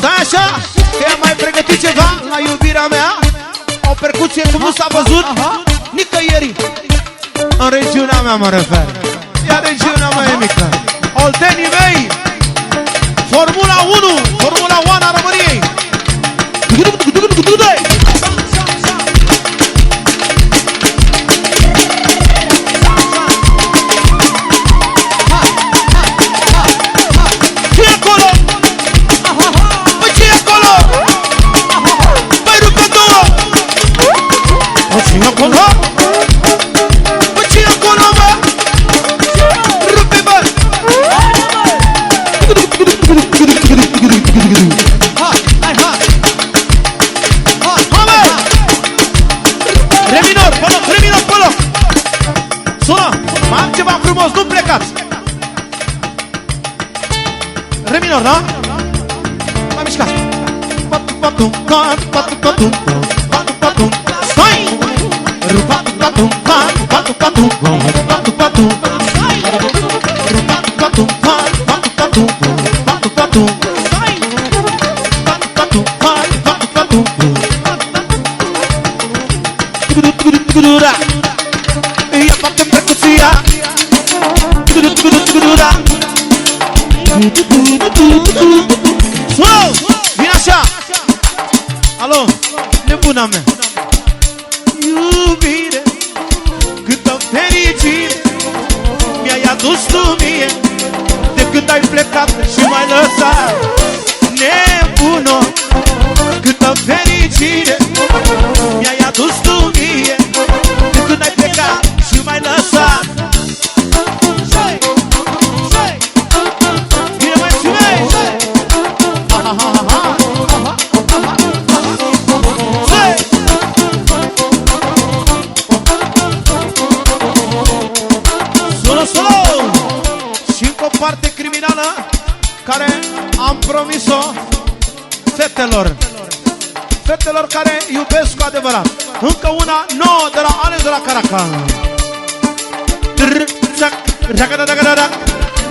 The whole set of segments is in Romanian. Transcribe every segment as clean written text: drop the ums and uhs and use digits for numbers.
Stai așa, că am mai pregătit ceva la iubirea mea. O percuție cum nu s-a văzut nicăieri. În regiunea mea mă refer. Iar regiunea mea e mică. Oltenii mei, Formula 1, Formula 1 a României. Nu plecați! Re minor, da? Mai mișcați! Stai! Ia parte percuția. Wow! Vine așa! Alo, nebuna mea! Iubire, câtă fericire mi-ai adus tu mie, de când ai plecat și m-ai lăsat. Nebuno, câtă fericire mi-ai adus tu mie, de când ai plecat și m-ai lăsat. Parte criminală care am promis-o fetelor care iubesc cu adevărat. Încă una nouă de la Alex de la Caracal.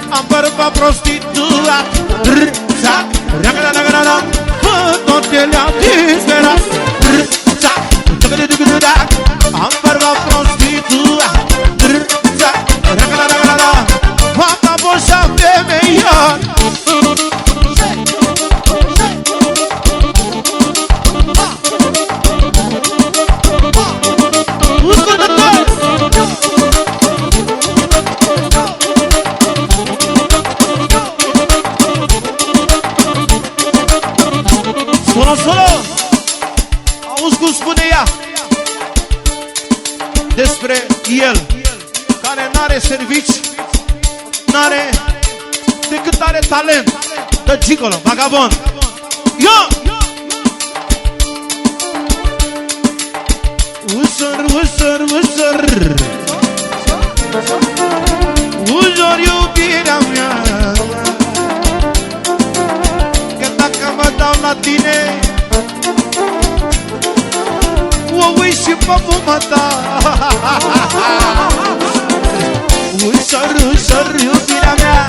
Am părut pa prostituat, tot le-am disperat. Am părut pa prostituat, m-am boșat femeia. Solo, auzi cum spune ea despre el, care n-are servici, n-are decât are talent de gigolo, vagabond. Yo! Ușor, ușor, ușor, ușor iubirea mea, că dacă mă dau la tine o ui și pe muma ta. Ușor, ușor iubirea mea,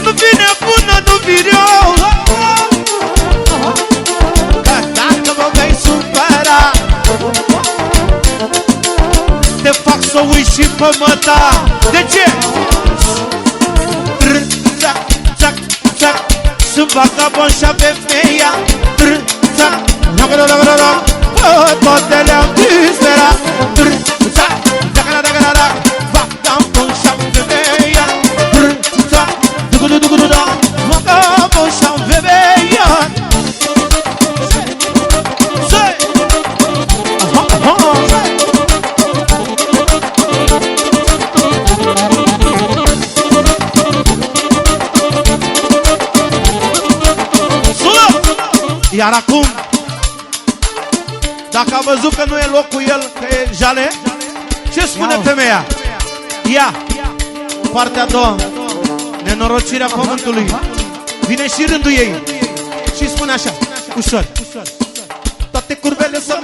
nu vine bună, nu vine eu. Că dacă mă vei supăra, te fac să ui și pe măta. De ce? Sunt vagabond și-a femeia. Toate le-am disperat. Vagabond și-a femeia. Vagabond și-a femeia. Iar acum, dacă a văzut că nu e loc cu el, că e jale, ce spune femeia? Ia, partea a doua, nenorocirea pământului. Vine și rândul ei și spune așa, ușor, toate curvele să